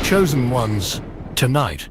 Chosen ones, tonight,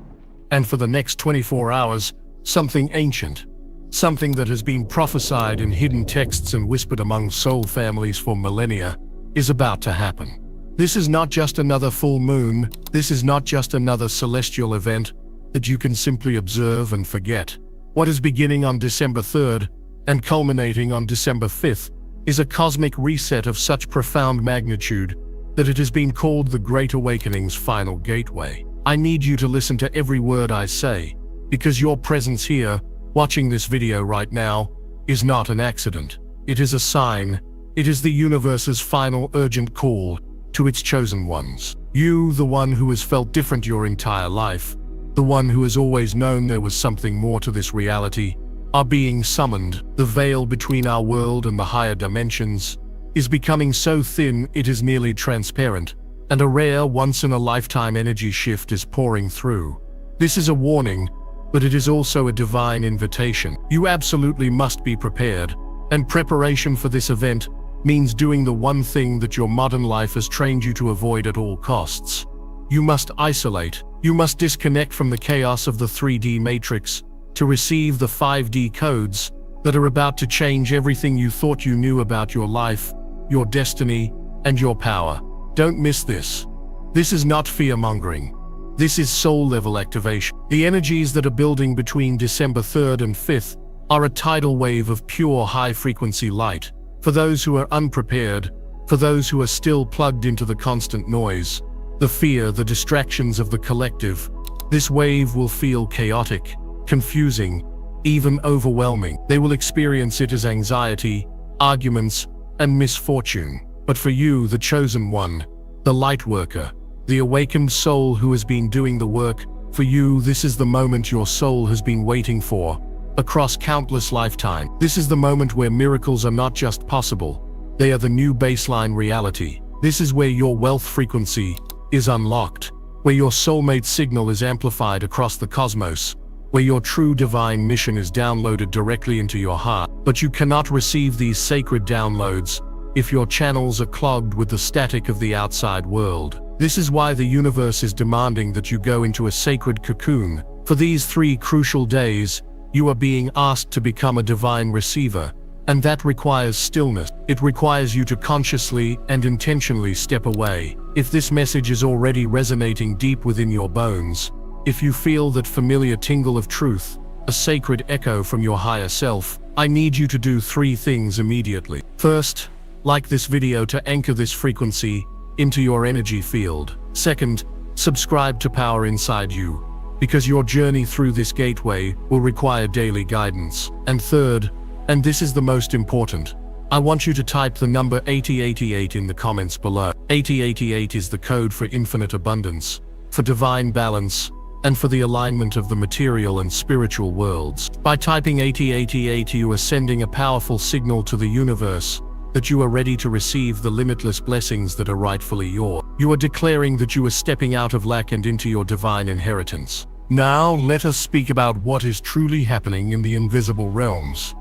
and for the next 24 hours, something ancient, something that has been prophesied in hidden texts and whispered among soul families for millennia, is about to happen. This is not just another full moon, this is not just another celestial event that you can simply observe and forget. What is beginning on December 3rd and culminating on December 5th is a cosmic reset of such profound magnitude that it has been called the Great Awakening's final gateway. I need you to listen to every word I say, because your presence here, watching this video right now, is not an accident. It is a sign. It is the universe's final urgent call to its chosen ones. You, the one who has felt different your entire life, the one who has always known there was something more to this reality, are being summoned. The veil between our world and the higher dimensions is becoming so thin it is nearly transparent, and a rare once-in-a-lifetime energy shift is pouring through. This is a warning, but it is also a divine invitation. You absolutely must be prepared, and preparation for this event means doing the one thing that your modern life has trained you to avoid at all costs. You must isolate. You must disconnect from the chaos of the 3D matrix to receive the 5D codes that are about to change everything you thought you knew about your life, your destiny, and your power. Don't miss this. This is not fear-mongering. This is soul-level activation. The energies that are building between December 3rd and 5th are a tidal wave of pure high-frequency light. For those who are unprepared, for those who are still plugged into the constant noise, the fear, the distractions of the collective, this wave will feel chaotic, confusing, even overwhelming. They will experience it as anxiety, arguments, and misfortune. But for you, the chosen one, the light worker, the awakened soul who has been doing the work, for you, this is the moment your soul has been waiting for, across countless lifetimes. This is the moment where miracles are not just possible, they are the new baseline reality. This is where your wealth frequency is unlocked, where your soulmate signal is amplified across the cosmos, where your true divine mission is downloaded directly into your heart. But you cannot receive these sacred downloads if your channels are clogged with the static of the outside world. This is why the universe is demanding that you go into a sacred cocoon. For these 3 crucial days, you are being asked to become a divine receiver, and that requires stillness. It requires you to consciously and intentionally step away. If this message is already resonating deep within your bones, if you feel that familiar tingle of truth, a sacred echo from your higher self, I need you to do 3 things immediately. First, like this video to anchor this frequency into your energy field. Second, subscribe to Power Inside You, because your journey through this gateway will require daily guidance. And third, and this is the most important, I want you to type the number 8088 in the comments below. 8088 is the code for infinite abundance, for divine balance, and for the alignment of the material and spiritual worlds. By typing 8088, you are sending a powerful signal to the universe that you are ready to receive the limitless blessings that are rightfully yours. You are declaring that you are stepping out of lack and into your divine inheritance. Now, let us speak about what is truly happening in the invisible realms,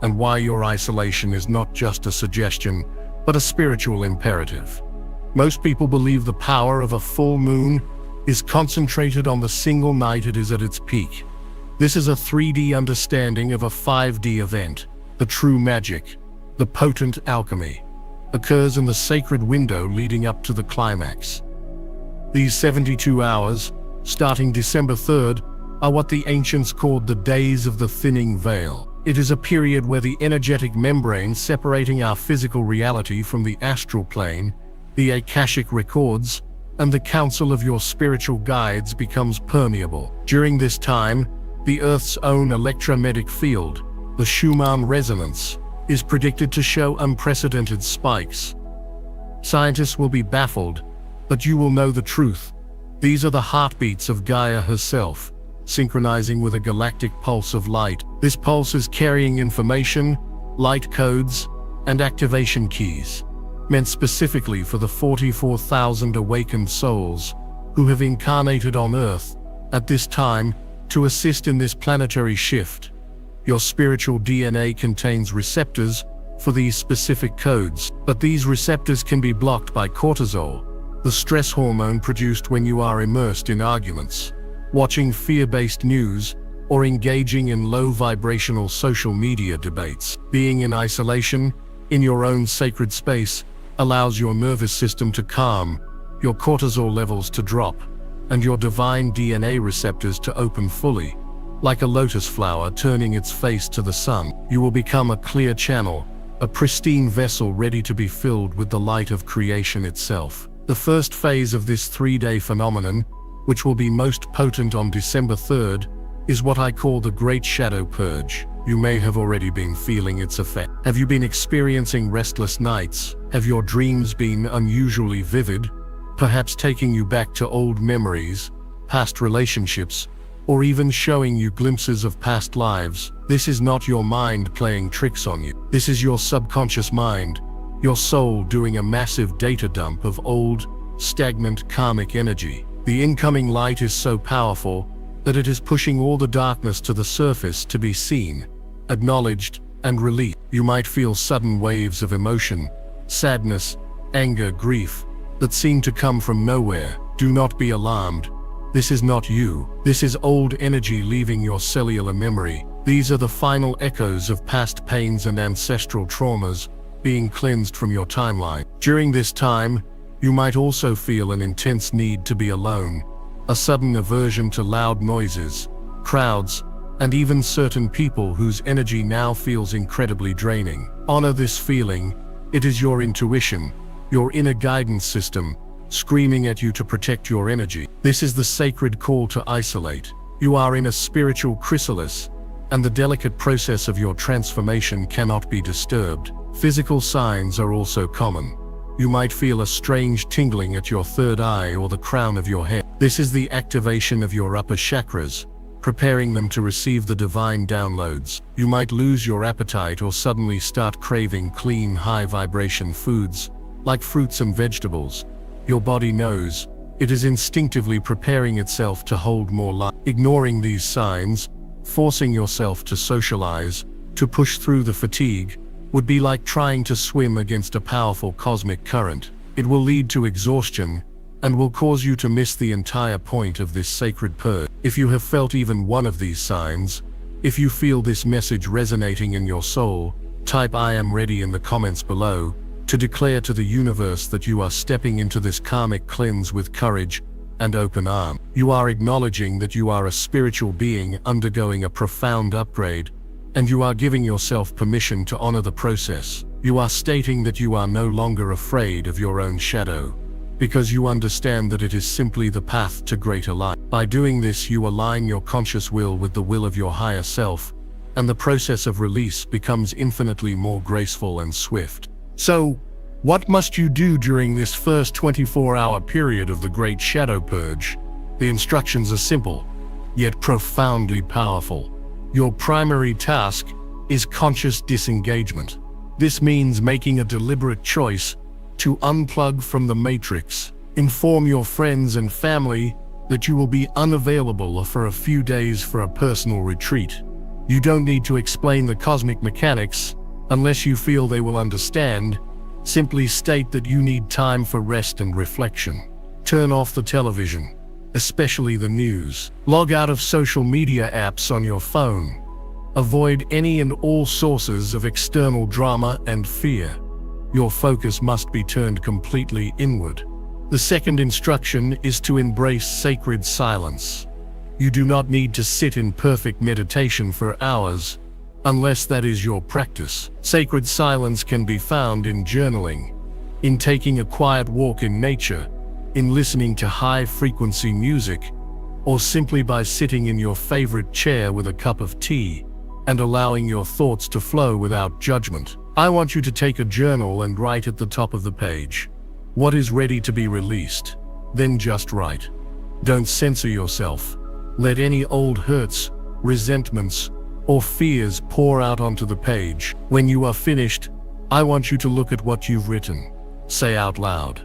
and why your isolation is not just a suggestion, but a spiritual imperative. Most people believe the power of a full moon is concentrated on the single night it is at its peak. This is a 3D understanding of a 5D event. The true magic, the potent alchemy, occurs in the sacred window leading up to the climax. These 72 hours, starting December 3rd, are what the ancients called the days of the thinning veil. It is a period where the energetic membrane separating our physical reality from the astral plane, the Akashic records, and the counsel of your spiritual guides becomes permeable. During this time, the Earth's own electromagnetic field, the Schumann resonance, is predicted to show unprecedented spikes. Scientists will be baffled, but you will know the truth. These are the heartbeats of Gaia herself, synchronizing with a galactic pulse of light. This pulse is carrying information, light codes, and activation keys, meant specifically for the 44,000 awakened souls who have incarnated on Earth at this time to assist in this planetary shift. Your spiritual DNA contains receptors for these specific codes, but these receptors can be blocked by cortisol, the stress hormone produced when you are immersed in arguments, watching fear-based news, or engaging in low-vibrational social media debates. Being in isolation, in your own sacred space, allows your nervous system to calm, your cortisol levels to drop, and your divine DNA receptors to open fully. Like a lotus flower turning its face to the sun, you will become a clear channel, a pristine vessel ready to be filled with the light of creation itself. The first phase of this 3-day phenomenon, which will be most potent on December 3rd, is what I call the Great Shadow Purge. You may have already been feeling its effect. Have you been experiencing restless nights? Have your dreams been unusually vivid, perhaps taking you back to old memories, past relationships, or even showing you glimpses of past lives? This is not your mind playing tricks on you. This is your subconscious mind, your soul doing a massive data dump of old, stagnant karmic energy. The incoming light is so powerful that it is pushing all the darkness to the surface to be seen, acknowledged, and released. You might feel sudden waves of emotion, sadness, anger, grief, that seem to come from nowhere. Do not be alarmed. This is not you. This is old energy leaving your cellular memory. These are the final echoes of past pains and ancestral traumas being cleansed from your timeline. During this time, you might also feel an intense need to be alone, a sudden aversion to loud noises, crowds, and even certain people whose energy now feels incredibly draining. Honor this feeling. It is your intuition, your inner guidance system, screaming at you to protect your energy. This is the sacred call to isolate. You are in a spiritual chrysalis, and the delicate process of your transformation cannot be disturbed. Physical signs are also common. You might feel a strange tingling at your third eye or the crown of your head. This is the activation of your upper chakras, preparing them to receive the divine downloads. You might lose your appetite or suddenly start craving clean, high-vibration foods, like fruits and vegetables. Your body knows. It is instinctively preparing itself to hold more light. Ignoring these signs, forcing yourself to socialize, to push through the fatigue, would be like trying to swim against a powerful cosmic current. It will lead to exhaustion and will cause you to miss the entire point of this sacred purge. If you have felt even one of these signs, if you feel this message resonating in your soul, type "I am ready" in the comments below to declare to the universe that you are stepping into this karmic cleanse with courage and open arms. You are acknowledging that you are a spiritual being undergoing a profound upgrade, and you are giving yourself permission to honor the process. You are stating that you are no longer afraid of your own shadow, because you understand that it is simply the path to greater light. By doing this, you align your conscious will with the will of your higher self, and the process of release becomes infinitely more graceful and swift. So, what must you do during this first 24-hour period of the Great Shadow Purge? The instructions are simple, yet profoundly powerful. Your primary task is conscious disengagement. This means making a deliberate choice to unplug from the matrix. Inform your friends and family that you will be unavailable for a few days for a personal retreat. You don't need to explain the cosmic mechanics unless you feel they will understand. Simply state that you need time for rest and reflection. Turn off the television, especially the news. Log out of social media apps on your phone. Avoid any and all sources of external drama and fear. Your focus must be turned completely inward. The second instruction is to embrace sacred silence. You do not need to sit in perfect meditation for hours, unless that is your practice. Sacred silence can be found in journaling, in taking a quiet walk in nature, in listening to high-frequency music, or simply by sitting in your favorite chair with a cup of tea and allowing your thoughts to flow without judgment. I want you to take a journal and write at the top of the page what is ready to be released. Then just write. Don't censor yourself. Let any old hurts, resentments, or fears pour out onto the page. When you are finished, I want you to look at what you've written. Say out loud,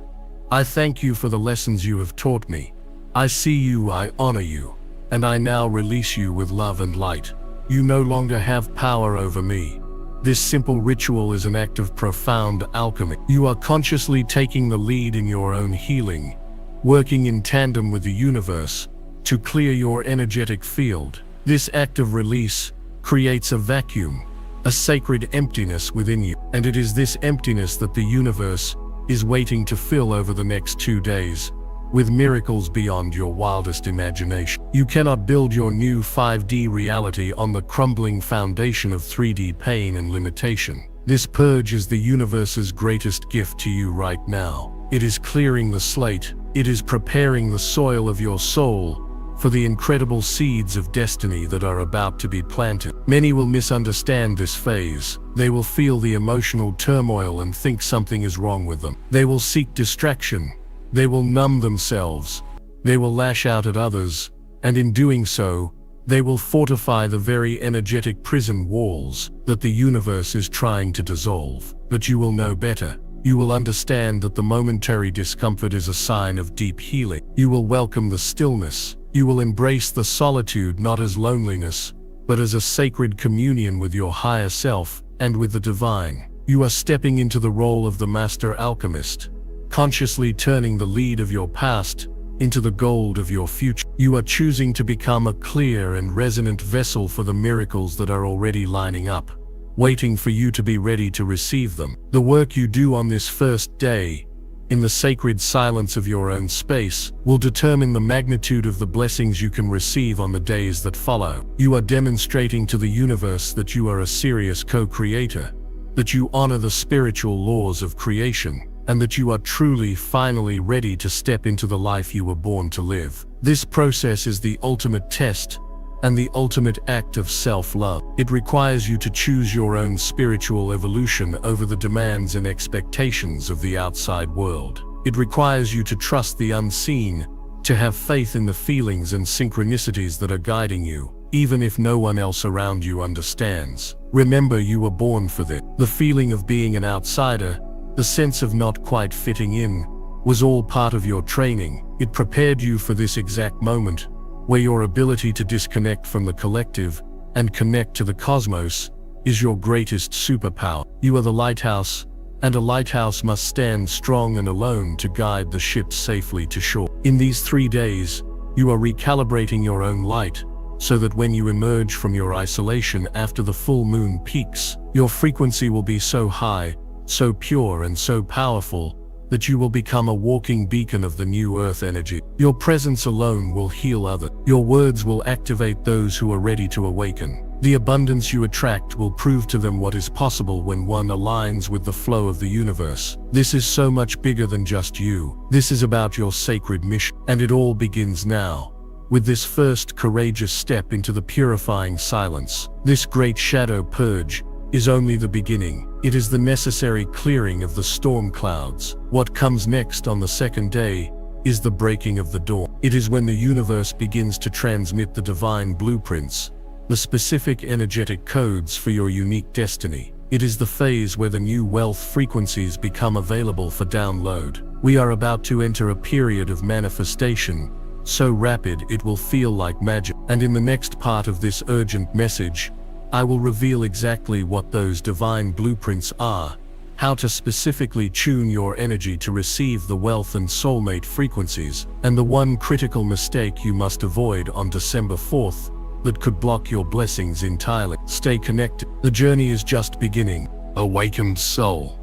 "I thank you for the lessons you have taught me. I see you, I honor you, and I now release you with love and light. You no longer have power over me." This simple ritual is an act of profound alchemy. You are consciously taking the lead in your own healing, working in tandem with the universe to clear your energetic field. This act of release creates a vacuum, a sacred emptiness within you, and it is this emptiness that the universe is waiting to fill over the next 2 days, with miracles beyond your wildest imagination. You cannot build your new 5D reality on the crumbling foundation of 3D pain and limitation. This purge is the universe's greatest gift to you right now. It is clearing the slate. It is preparing the soil of your soul for the incredible seeds of destiny that are about to be planted. Many will misunderstand this phase. They will feel the emotional turmoil and think something is wrong with them. They will seek distraction. They will numb themselves. They will lash out at others, and in doing so, they will fortify the very energetic prison walls that the universe is trying to dissolve. But you will know better. You will understand that the momentary discomfort is a sign of deep healing. You will welcome the stillness. You will embrace the solitude not as loneliness, but as a sacred communion with your higher self and with the divine. You are stepping into the role of the master alchemist, consciously turning the lead of your past into the gold of your future. You are choosing to become a clear and resonant vessel for the miracles that are already lining up, waiting for you to be ready to receive them. The work you do on this first day, in the sacred silence of your own space, will determine the magnitude of the blessings you can receive on the days that follow. You are demonstrating to the universe that you are a serious co-creator, that you honor the spiritual laws of creation, and that you are truly, finally ready to step into the life you were born to live. This process is the ultimate test and the ultimate act of self-love. It requires you to choose your own spiritual evolution over the demands and expectations of the outside world. It requires you to trust the unseen, to have faith in the feelings and synchronicities that are guiding you, even if no one else around you understands. Remember, you were born for this. The feeling of being an outsider, the sense of not quite fitting in, was all part of your training. It prepared you for this exact moment, where your ability to disconnect from the collective and connect to the cosmos is your greatest superpower. You are the lighthouse, and a lighthouse must stand strong and alone to guide the ship safely to shore. In these 3 days, you are recalibrating your own light, so that when you emerge from your isolation after the full moon peaks, your frequency will be so high, so pure and so powerful, that you will become a walking beacon of the new earth energy. Your presence alone will heal others. Your words will activate those who are ready to awaken. The abundance you attract will prove to them what is possible when one aligns with the flow of the universe. This is so much bigger than just you. This is about your sacred mission, and it all begins now, with this first courageous step into the purifying silence. This great shadow purge is only the beginning. It is the necessary clearing of the storm clouds. What comes next on the second day is the breaking of the dawn. It is when the universe begins to transmit the divine blueprints, the specific energetic codes for your unique destiny. It is the phase where the new wealth frequencies become available for download. We are about to enter a period of manifestation, so rapid it will feel like magic. And in the next part of this urgent message, I will reveal exactly what those divine blueprints are, how to specifically tune your energy to receive the wealth and soulmate frequencies, and the one critical mistake you must avoid on December 4th that could block your blessings entirely. Stay connected. The journey is just beginning. Awakened soul.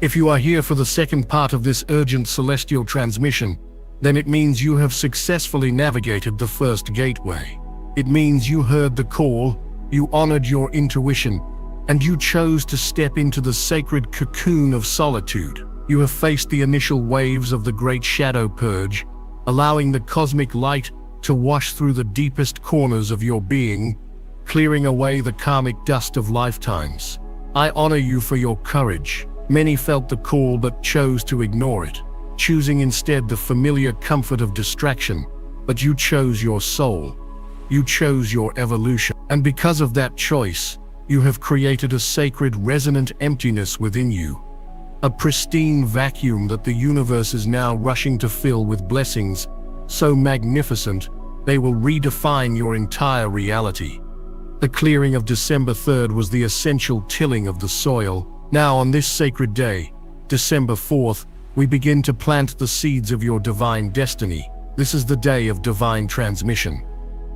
If you are here for the second part of this urgent celestial transmission, then it means you have successfully navigated the first gateway. It means you heard the call, you honored your intuition, and you chose to step into the sacred cocoon of solitude. You have faced the initial waves of the great shadow purge, allowing the cosmic light to wash through the deepest corners of your being, clearing away the karmic dust of lifetimes. I honor you for your courage. Many felt the call but chose to ignore it, choosing instead the familiar comfort of distraction. But you chose your soul. You chose your evolution. And because of that choice, you have created a sacred resonant emptiness within you. A pristine vacuum that the universe is now rushing to fill with blessings so magnificent they will redefine your entire reality. The clearing of December 3rd was the essential tilling of the soil. Now on this sacred day, December 4th, we begin to plant the seeds of your divine destiny. This is the day of divine transmission.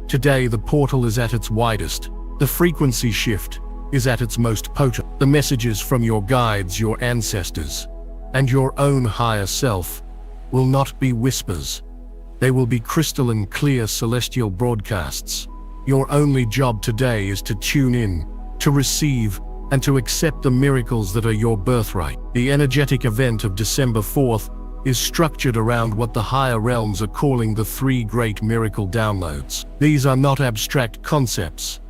Today the portal is at its widest. The frequency shift is at its most potent. The messages from your guides, your ancestors, and your own higher self will not be whispers. They will be crystalline clear celestial broadcasts. Your only job today is to tune in, to receive, and to accept the miracles that are your birthright. The energetic event of December 4th is structured around what the higher realms are calling the 3 great miracle downloads. These are not abstract concepts.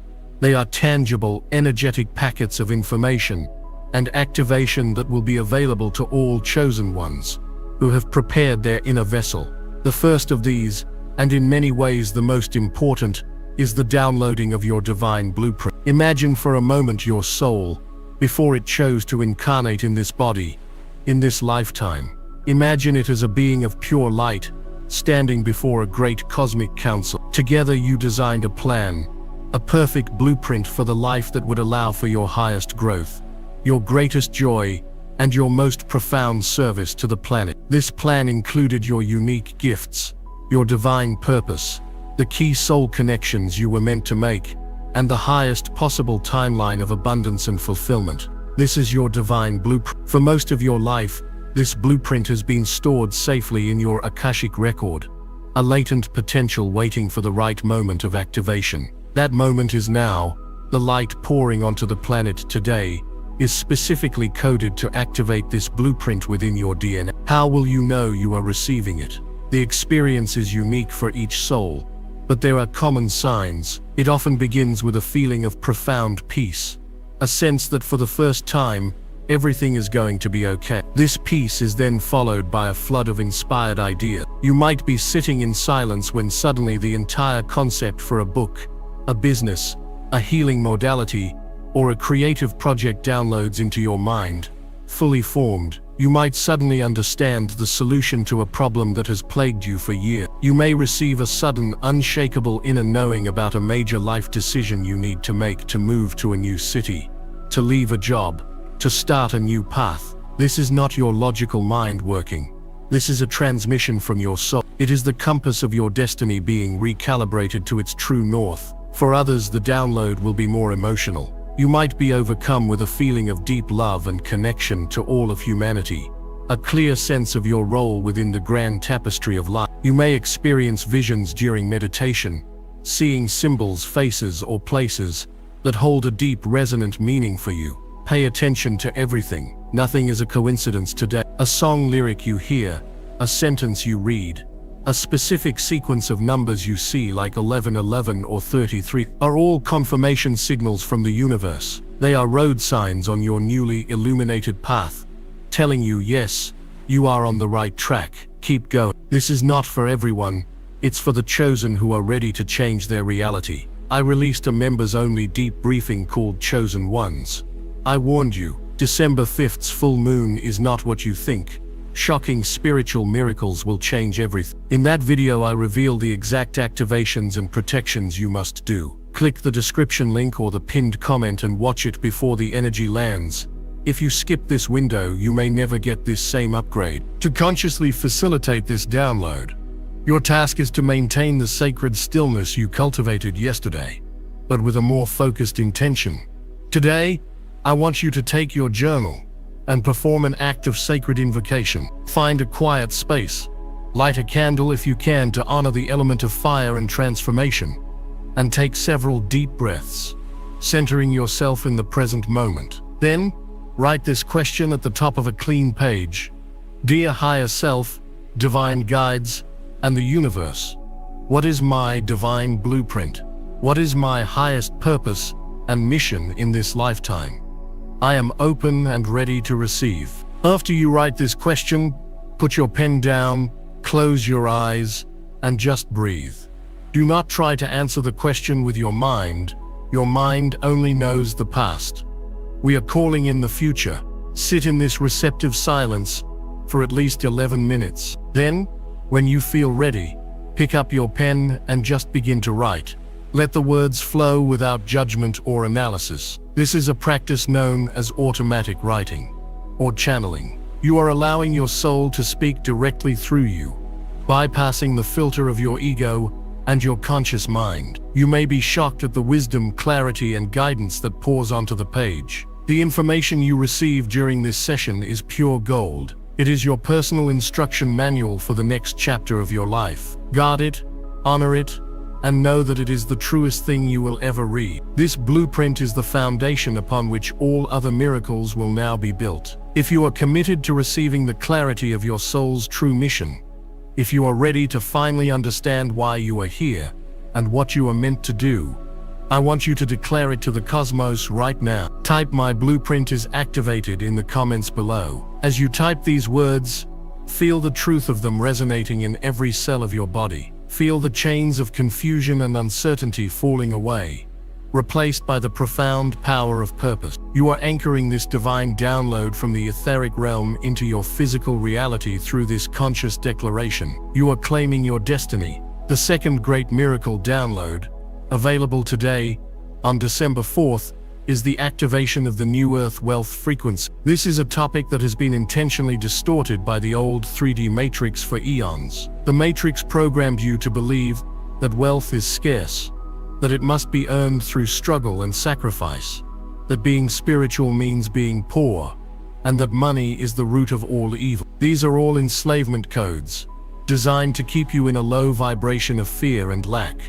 They are tangible, energetic packets of information and activation that will be available to all chosen ones who have prepared their inner vessel. The first of these, and in many ways the most important, is the downloading of your divine blueprint. Imagine for a moment your soul, before it chose to incarnate in this body, in this lifetime. Imagine it as a being of pure light, standing before a great cosmic council. Together you designed a plan, a perfect blueprint for the life that would allow for your highest growth, your greatest joy, and your most profound service to the planet. This plan included your unique gifts, your divine purpose, the key soul connections you were meant to make, and the highest possible timeline of abundance and fulfillment. This is your divine blueprint. For most of your life, this blueprint has been stored safely in your Akashic record, a latent potential waiting for the right moment of activation. That moment is now. The light pouring onto the planet today is specifically coded to activate this blueprint within your DNA. How will you know you are receiving it? The experience is unique for each soul, but there are common signs. It often begins with a feeling of profound peace, a sense that for the first time, everything is going to be okay. This peace is then followed by a flood of inspired ideas. You might be sitting in silence when suddenly the entire concept for a book, a business, a healing modality, or a creative project downloads into your mind, fully formed. You might suddenly understand the solution to a problem that has plagued you for years. You may receive a sudden, unshakable inner knowing about a major life decision you need to make, to move to a new city, to leave a job, to start a new path. This is not your logical mind working. This is a transmission from your soul. It is the compass of your destiny being recalibrated to its true north. For others, the download will be more emotional. You might be overcome with a feeling of deep love and connection to all of humanity, a clear sense of your role within the grand tapestry of life. You may experience visions during meditation, seeing symbols, faces, or places that hold a deep, resonant meaning for you. Pay attention to everything. Nothing is a coincidence today. A song lyric you hear, a sentence you read, a specific sequence of numbers you see like 1111 or 33 are all confirmation signals from the universe. They are road signs on your newly illuminated path, telling you, yes, you are on the right track. Keep going. This is not for everyone. It's for the chosen who are ready to change their reality. I released a members-only deep briefing called Chosen Ones. I warned you, December 5th's full moon is not what you think. Shocking spiritual miracles will change everything. In that video I reveal the exact activations and protections you must do. Click the description link or the pinned comment and watch it before the energy lands. If you skip this window, you may never get this same upgrade. To consciously facilitate this download, your task is to maintain the sacred stillness you cultivated yesterday, but with a more focused intention. Today, I want you to take your journal and perform an act of sacred invocation. Find a quiet space, light a candle if you can to honor the element of fire and transformation, and take several deep breaths, centering yourself in the present moment. Then, write this question at the top of a clean page. Dear higher self, divine guides, and the universe, what is my divine blueprint? What is my highest purpose and mission in this lifetime? I am open and ready to receive. After you write this question, put your pen down, close your eyes, and just breathe. Do not try to answer the question with your mind. Your mind only knows the past. We are calling in the future. Sit in this receptive silence for at least 11 minutes. Then, when you feel ready, pick up your pen and just begin to write. Let the words flow without judgment or analysis. This is a practice known as automatic writing or channeling. You are allowing your soul to speak directly through you, bypassing the filter of your ego and your conscious mind. You may be shocked at the wisdom, clarity, and guidance that pours onto the page. The information you receive during this session is pure gold. It is your personal instruction manual for the next chapter of your life. Guard it, honor it, and know that it is the truest thing you will ever read. This blueprint is the foundation upon which all other miracles will now be built. If you are committed to receiving the clarity of your soul's true mission, if you are ready to finally understand why you are here and what you are meant to do, I want you to declare it to the cosmos right now. Type "My blueprint is activated" in the comments below. As you type these words, feel the truth of them resonating in every cell of your body. Feel the chains of confusion and uncertainty falling away, replaced by the profound power of purpose. You are anchoring this divine download from the etheric realm into your physical reality through this conscious declaration. You are claiming your destiny. The second great miracle download, available today, on December 4th, is the activation of the New Earth wealth frequency. This is a topic that has been intentionally distorted by the old 3D matrix for eons. The matrix programmed you to believe that wealth is scarce, that it must be earned through struggle and sacrifice, that being spiritual means being poor, and that money is the root of all evil. These are all enslavement codes, designed to keep you in a low vibration of fear and lack,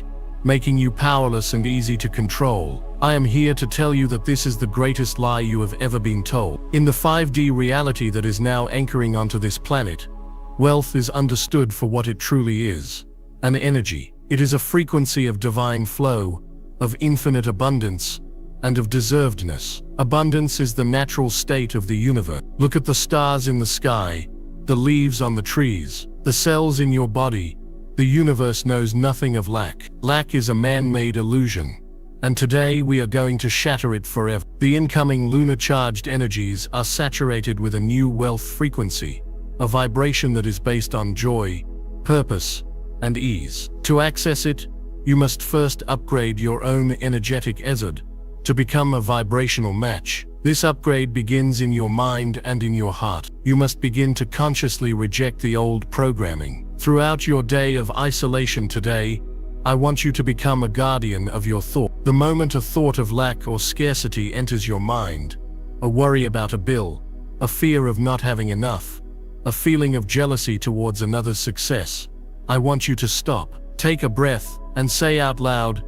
making you powerless and easy to control. I am here to tell you that this is the greatest lie you have ever been told. In the 5D reality that is now anchoring onto this planet, wealth is understood for what it truly is: an energy. It is a frequency of divine flow, of infinite abundance, and of deservedness. Abundance is the natural state of the universe. Look at the stars in the sky, the leaves on the trees, the cells in your body. The universe knows nothing of lack. Lack is a man-made illusion, and today we are going to shatter it forever. The incoming lunar-charged energies are saturated with a new wealth frequency, a vibration that is based on joy, purpose, and ease. To access it, you must first upgrade your own energetic ezzard to become a vibrational match. This upgrade begins in your mind and in your heart. You must begin to consciously reject the old programming. Throughout your day of isolation today, I want you to become a guardian of your thought. The moment a thought of lack or scarcity enters your mind, a worry about a bill, a fear of not having enough, a feeling of jealousy towards another's success, I want you to stop, take a breath, and say out loud,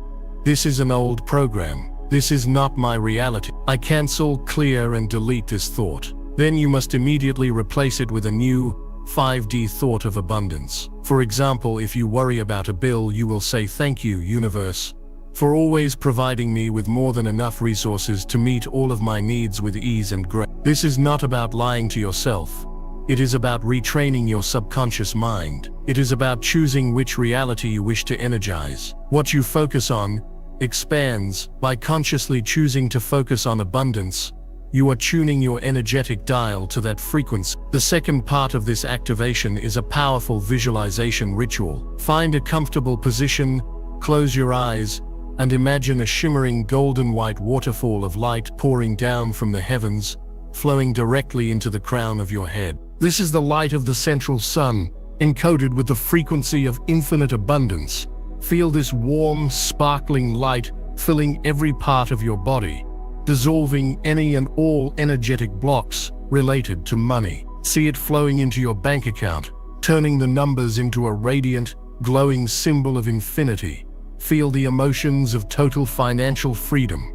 "This is an old program. This is not my reality. I cancel, clear, and delete this thought." Then you must immediately replace it with a new, 5D thought of abundance. For example, if you worry about a bill, you will say, "Thank you, universe, for always providing me with more than enough resources to meet all of my needs with ease and grace." This is not about lying to yourself. It is about retraining your subconscious mind. It is about choosing which reality you wish to energize. What you focus on expands. By consciously choosing to focus on abundance, you are tuning your energetic dial to that frequency. The second part of this activation is a powerful visualization ritual. Find a comfortable position, close your eyes, and imagine a shimmering golden white waterfall of light pouring down from the heavens, flowing directly into the crown of your head. This is the light of the central sun, encoded with the frequency of infinite abundance. Feel this warm, sparkling light filling every part of your body, dissolving any and all energetic blocks related to money. See it flowing into your bank account, turning the numbers into a radiant, glowing symbol of infinity. Feel the emotions of total financial freedom.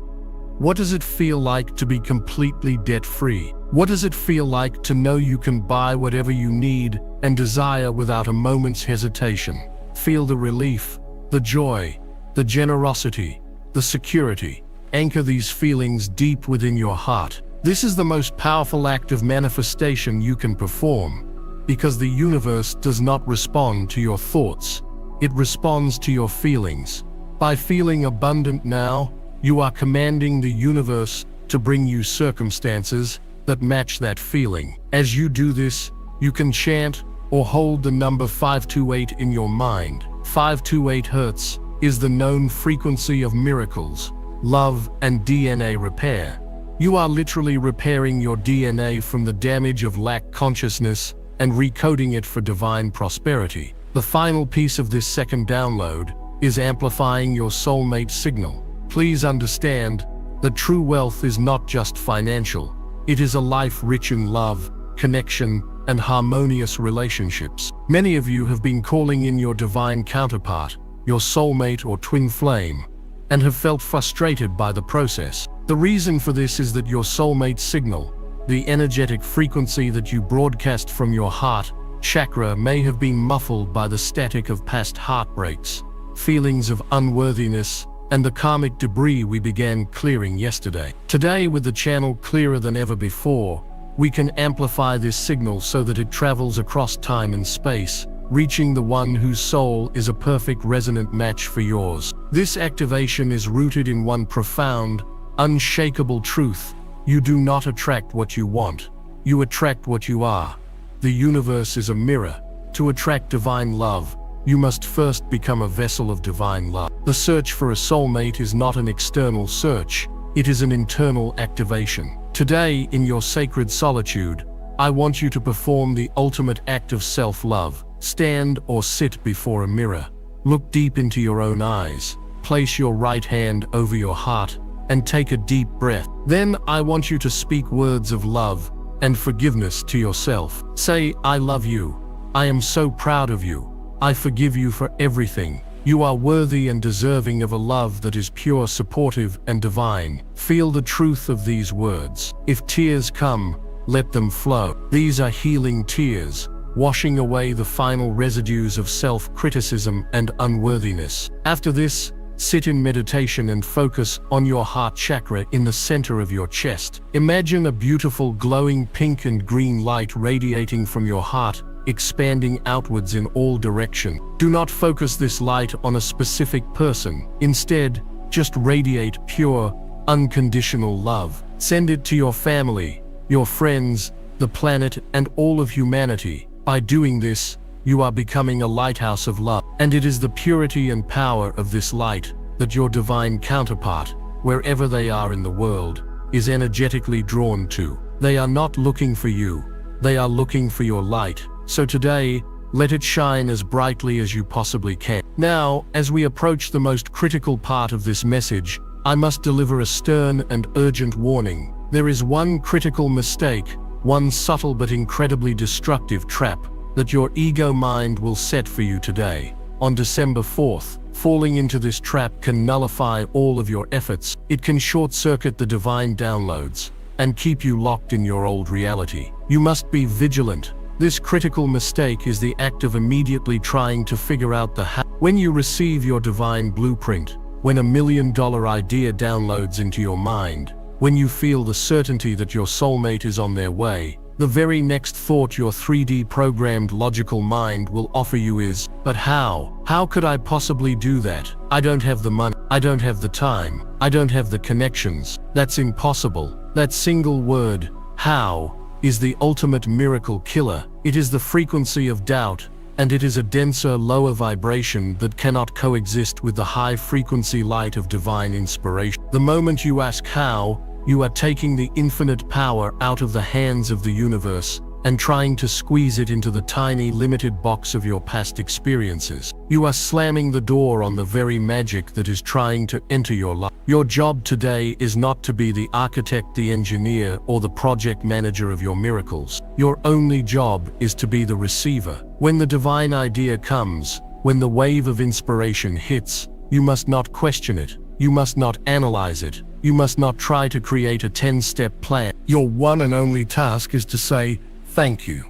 What does it feel like to be completely debt-free? What does it feel like to know you can buy whatever you need and desire without a moment's hesitation? Feel the relief, the joy, the generosity, the security. Anchor these feelings deep within your heart. This is the most powerful act of manifestation you can perform, because the universe does not respond to your thoughts. It responds to your feelings. By feeling abundant now, you are commanding the universe to bring you circumstances that match that feeling. As you do this, you can chant or hold the number 528 in your mind. 528 hertz is the known frequency of miracles, love, and DNA repair. You are literally repairing your DNA from the damage of lack consciousness and recoding it for divine prosperity. The final piece of this second download is amplifying your soulmate signal. Please understand that true wealth is not just financial. It is a life rich in love, connection, and harmonious relationships. Many of you have been calling in your divine counterpart, your soulmate or twin flame, and have felt frustrated by the process. The reason for this is that your soulmate signal, the energetic frequency that you broadcast from your heart chakra, may have been muffled by the static of past heartbreaks, feelings of unworthiness, and the karmic debris we began clearing yesterday. Today, with the channel clearer than ever before, we can amplify this signal so that it travels across time and space, reaching the one whose soul is a perfect resonant match for yours. This activation is rooted in one profound, unshakable truth: you do not attract what you want, you attract what you are. The universe is a mirror. To attract divine love, you must first become a vessel of divine love. The search for a soulmate is not an external search, it is an internal activation. Today, in your sacred solitude, I want you to perform the ultimate act of self-love. Stand or sit before a mirror. Look deep into your own eyes. Place your right hand over your heart and take a deep breath. Then I want you to speak words of love and forgiveness to yourself. Say, "I love you. I am so proud of you. I forgive you for everything. You are worthy and deserving of a love that is pure, supportive, and divine." Feel the truth of these words. If tears come, let them flow. These are healing tears, washing away the final residues of self-criticism and unworthiness. After this, sit in meditation and focus on your heart chakra in the center of your chest. Imagine a beautiful glowing pink and green light radiating from your heart, expanding outwards in all directions. Do not focus this light on a specific person. Instead, just radiate pure, unconditional love. Send it to your family, your friends, the planet, and all of humanity. By doing this, you are becoming a lighthouse of love. And it is the purity and power of this light that your divine counterpart, wherever they are in the world, is energetically drawn to. They are not looking for you, they are looking for your light. So today, let it shine as brightly as you possibly can. Now, as we approach the most critical part of this message, I must deliver a stern and urgent warning. There is one critical mistake, one subtle but incredibly destructive trap that your ego mind will set for you today. On December 4th, falling into this trap can nullify all of your efforts. It can short-circuit the divine downloads and keep you locked in your old reality. You must be vigilant. This critical mistake is the act of immediately trying to figure out the how. When you receive your divine blueprint, when $1 million idea downloads into your mind, when you feel the certainty that your soulmate is on their way, the very next thought your 3D programmed logical mind will offer you is, "But how? How could I possibly do that? I don't have the money. I don't have the time. I don't have the connections. That's impossible." That single word, "how," is the ultimate miracle killer. It is the frequency of doubt, and it is a denser, lower vibration that cannot coexist with the high-frequency light of divine inspiration. The moment you ask how, you are taking the infinite power out of the hands of the universe and trying to squeeze it into the tiny, limited box of your past experiences. You are slamming the door on the very magic that is trying to enter your life. Your job today is not to be the architect, the engineer, or the project manager of your miracles. Your only job is to be the receiver. When the divine idea comes, when the wave of inspiration hits, you must not question it. You must not analyze it. You must not try to create a 10-step plan. Your one and only task is to say, "Thank you.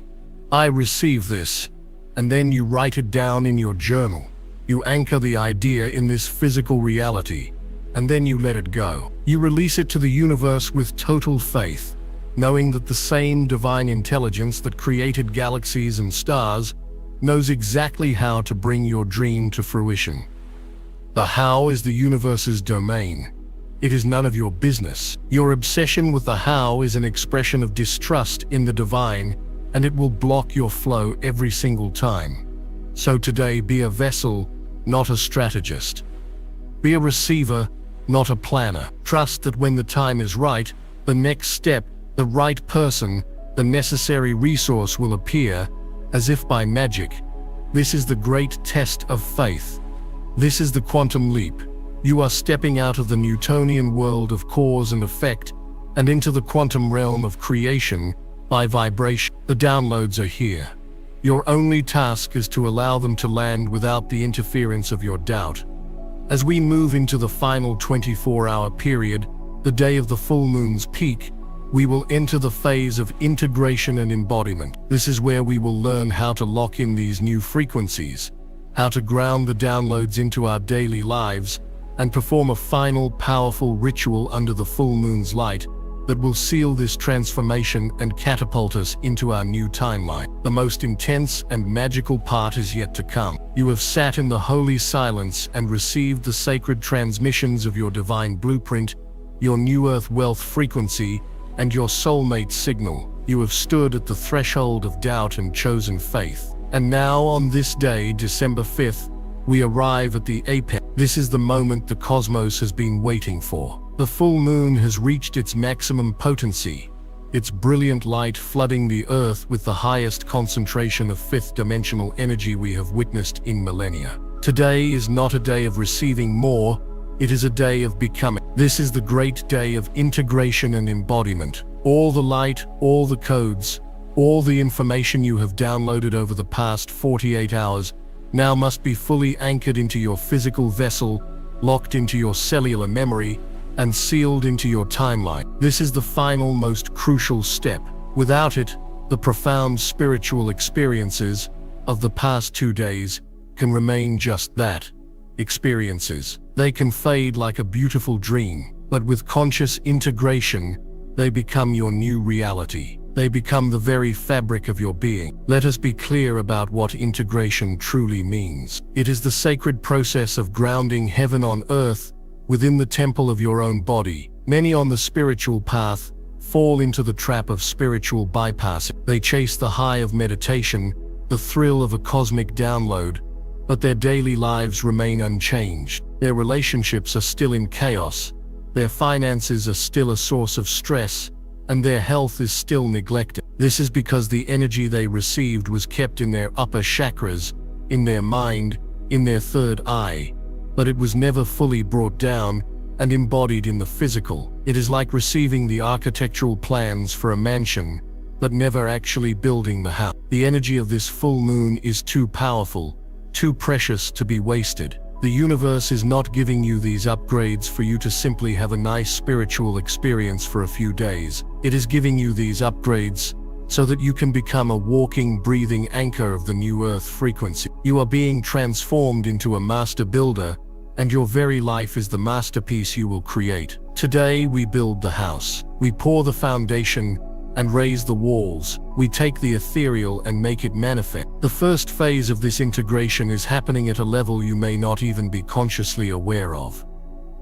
I receive this." And then you write it down in your journal. You anchor the idea in this physical reality, and then you let it go. You release it to the universe with total faith, knowing that the same divine intelligence that created galaxies and stars knows exactly how to bring your dream to fruition. The how is the universe's domain. It is none of your business. Your obsession with the how is an expression of distrust in the divine, and it will block your flow every single time. So today, be a vessel, not a strategist. Be a receiver, not a planner. Trust that when the time is right, the next step, the right person, the necessary resource will appear, as if by magic. This is the great test of faith. This is the quantum leap. You are stepping out of the Newtonian world of cause and effect and into the quantum realm of creation by vibration. The downloads are here. Your only task is to allow them to land without the interference of your doubt. As we move into the final 24-hour period, the day of the full moon's peak, we will enter the phase of integration and embodiment. This is where we will learn how to lock in these new frequencies, how to ground the downloads into our daily lives, and perform a final powerful ritual under the full moon's light that will seal this transformation and catapult us into our new timeline. The most intense and magical part is yet to come. You have sat in the holy silence and received the sacred transmissions of your divine blueprint, your new earth wealth frequency, and your soulmate signal. You have stood at the threshold of doubt and chosen faith. And now on this day, December 5th, we arrive at the apex. This is the moment the cosmos has been waiting for. The full moon has reached its maximum potency, its brilliant light flooding the earth with the highest concentration of fifth-dimensional energy we have witnessed in millennia. Today is not a day of receiving more, it is a day of becoming. This is the great day of integration and embodiment. All the light, all the codes, all the information you have downloaded over the past 48 hours now must be fully anchored into your physical vessel, locked into your cellular memory, and sealed into your timeline. This is the final, most crucial step. Without it, the profound spiritual experiences of the past 2 days can remain just that, experiences. They can fade like a beautiful dream, but with conscious integration, they become your new reality. They become the very fabric of your being. Let us be clear about what integration truly means. It is the sacred process of grounding heaven on earth within the temple of your own body. Many on the spiritual path fall into the trap of spiritual bypassing. They chase the high of meditation, the thrill of a cosmic download, but their daily lives remain unchanged. Their relationships are still in chaos, their finances are still a source of stress, and their health is still neglected. This is because the energy they received was kept in their upper chakras, in their mind, in their third eye, but it was never fully brought down and embodied in the physical. It is like receiving the architectural plans for a mansion, but never actually building the house. The energy of this full moon is too powerful, too precious to be wasted. The universe is not giving you these upgrades for you to simply have a nice spiritual experience for a few days. It is giving you these upgrades so that you can become a walking, breathing anchor of the new earth frequency. You are being transformed into a master builder, and your very life is the masterpiece you will create. Today we build the house. We pour the foundation and raise the walls. We take the ethereal and make it manifest. The first phase of this integration is happening at a level you may not even be consciously aware of.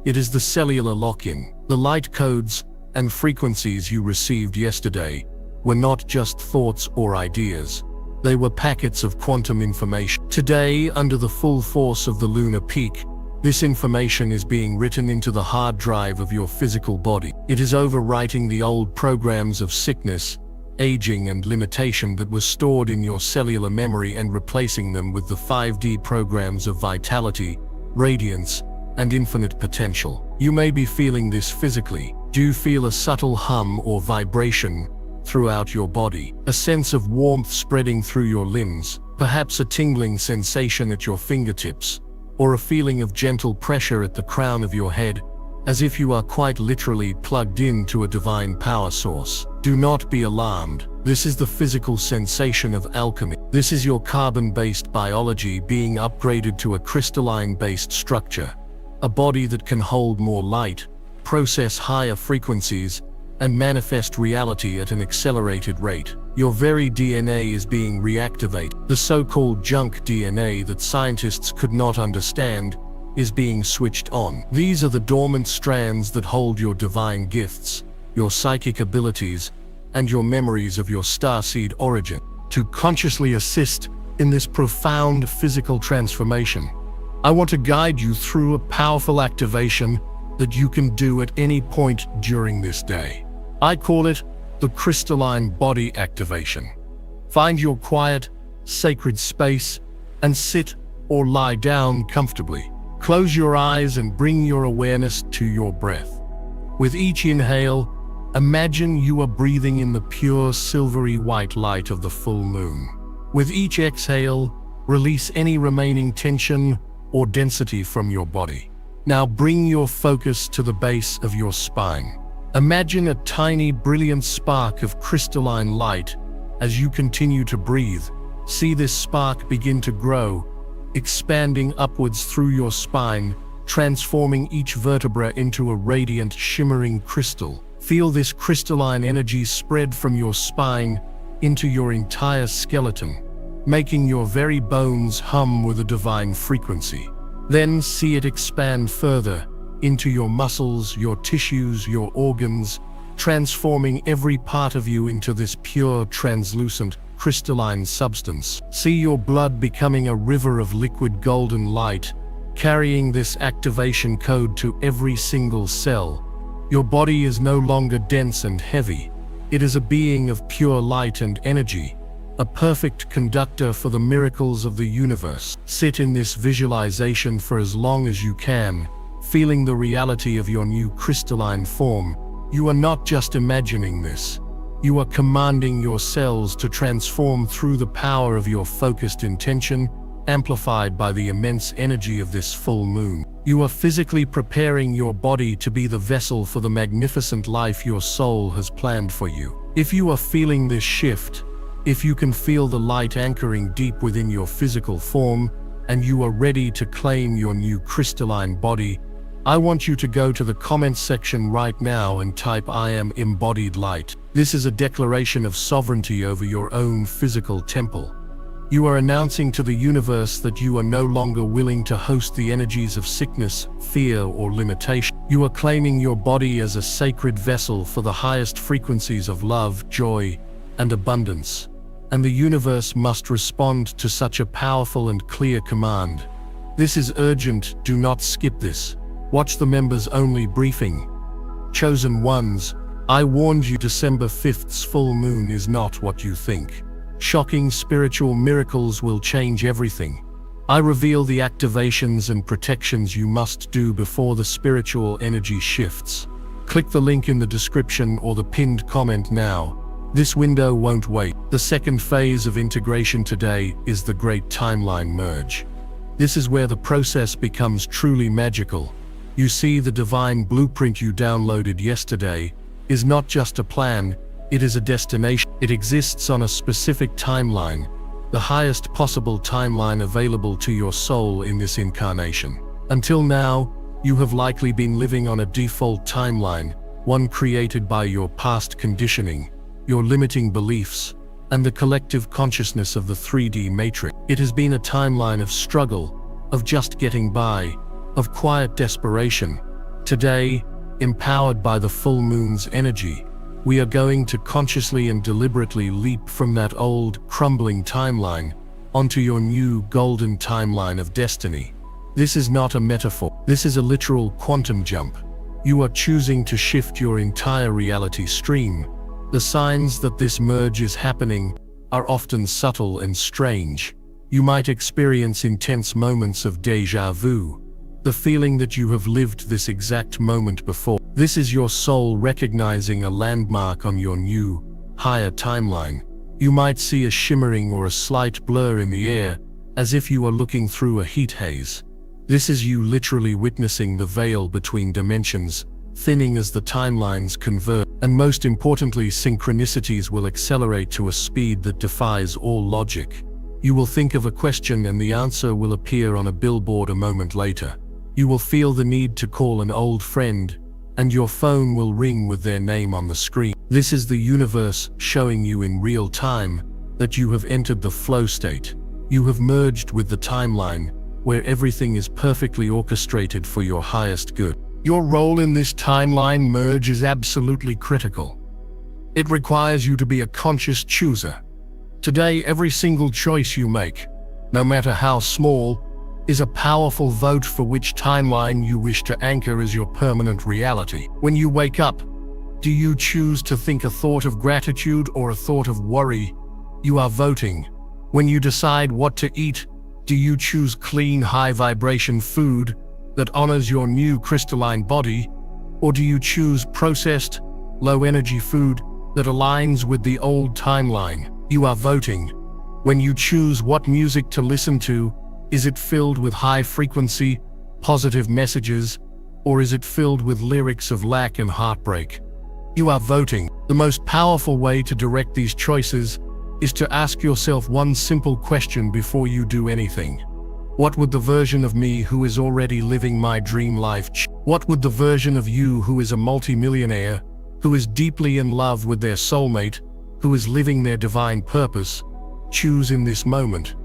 It is the cellular lock-in. The light codes and frequencies you received yesterday were not just thoughts or ideas. They were packets of quantum information. Today, under the full force of the lunar peak, this information is being written into the hard drive of your physical body. It is overwriting the old programs of sickness, aging, and limitation that were stored in your cellular memory and replacing them with the 5D programs of vitality, radiance, and infinite potential. You may be feeling this physically. Do you feel a subtle hum or vibration throughout your body? A sense of warmth spreading through your limbs, perhaps a tingling sensation at your fingertips, or a feeling of gentle pressure at the crown of your head, as if you are quite literally plugged into a divine power source. Do not be alarmed. This is the physical sensation of alchemy. This is your carbon-based biology being upgraded to a crystalline-based structure, a body that can hold more light, process higher frequencies, and manifest reality at an accelerated rate. Your very DNA is being reactivated. The so-called junk DNA that scientists could not understand is being switched on. These are the dormant strands that hold your divine gifts, your psychic abilities, and your memories of your starseed origin. To consciously assist in this profound physical transformation, I want to guide you through a powerful activation that you can do at any point during this day. I call it the crystalline body activation. Find your quiet, sacred space and sit or lie down comfortably. Close your eyes and bring your awareness to your breath. With each inhale, imagine you are breathing in the pure silvery white light of the full moon. With each exhale, release any remaining tension or density from your body. Now bring your focus to the base of your spine. Imagine a tiny, brilliant spark of crystalline light as you continue to breathe. See this spark begin to grow, expanding upwards through your spine, transforming each vertebra into a radiant, shimmering crystal. Feel this crystalline energy spread from your spine into your entire skeleton, making your very bones hum with a divine frequency. Then see it expand further into your muscles, your tissues, your organs, transforming every part of you into this pure, translucent, crystalline substance. See your blood becoming a river of liquid golden light, carrying this activation code to every single cell. Your body is no longer dense and heavy. It is a being of pure light and energy, a perfect conductor for the miracles of the universe. Sit in this visualization for as long as you can, feeling the reality of your new crystalline form. You are not just imagining this. You are commanding your cells to transform through the power of your focused intention, amplified by the immense energy of this full moon. You are physically preparing your body to be the vessel for the magnificent life your soul has planned for you. If you are feeling this shift, if you can feel the light anchoring deep within your physical form, and you are ready to claim your new crystalline body, I want you to go to the comments section right now and type "I am embodied light." This is a declaration of sovereignty over your own physical temple. You are announcing to the universe that you are no longer willing to host the energies of sickness, fear, or limitation. You are claiming your body as a sacred vessel for the highest frequencies of love, joy, and abundance. And the universe must respond to such a powerful and clear command. This is urgent, do not skip this. Watch the members-only briefing. Chosen ones, I warned you December 5th's full moon is not what you think. Shocking spiritual miracles will change everything. I reveal the activations and protections you must do before the spiritual energy shifts. Click the link in the description or the pinned comment now. This window won't wait. The second phase of integration today is the Great Timeline Merge. This is where the process becomes truly magical. You see, the divine blueprint you downloaded yesterday is not just a plan, it is a destination. It exists on a specific timeline, the highest possible timeline available to your soul in this incarnation. Until now, you have likely been living on a default timeline, one created by your past conditioning, your limiting beliefs, and the collective consciousness of the 3D matrix. It has been a timeline of struggle, of just getting by, of quiet desperation. Today, empowered by the full moon's energy, we are going to consciously and deliberately leap from that old, crumbling timeline onto your new golden timeline of destiny. This is not a metaphor. This is a literal quantum jump. You are choosing to shift your entire reality stream. The signs that this merge is happening are often subtle and strange. You might experience intense moments of déjà vu, the feeling that you have lived this exact moment before. This is your soul recognizing a landmark on your new, higher timeline. You might see a shimmering or a slight blur in the air, as if you are looking through a heat haze. This is you literally witnessing the veil between dimensions, thinning as the timelines converge. And most importantly, synchronicities will accelerate to a speed that defies all logic. You will think of a question and the answer will appear on a billboard a moment later. You will feel the need to call an old friend, and your phone will ring with their name on the screen. This is the universe showing you in real time that you have entered the flow state. You have merged with the timeline, where everything is perfectly orchestrated for your highest good. Your role in this timeline merge is absolutely critical. It requires you to be a conscious chooser. Today, every single choice you make, no matter how small, is a powerful vote for which timeline you wish to anchor as your permanent reality. When you wake up, do you choose to think a thought of gratitude or a thought of worry? You are voting. When you decide what to eat, do you choose clean, high-vibration food that honors your new crystalline body, or do you choose processed, low-energy food that aligns with the old timeline? You are voting. When you choose what music to listen to, is it filled with high-frequency, positive messages, or is it filled with lyrics of lack and heartbreak? You are voting. The most powerful way to direct these choices is to ask yourself one simple question before you do anything. What would the version of me who is already living my dream life choose? What would the version of you who is a multimillionaire, who is deeply in love with their soulmate, who is living their divine purpose, choose in this moment?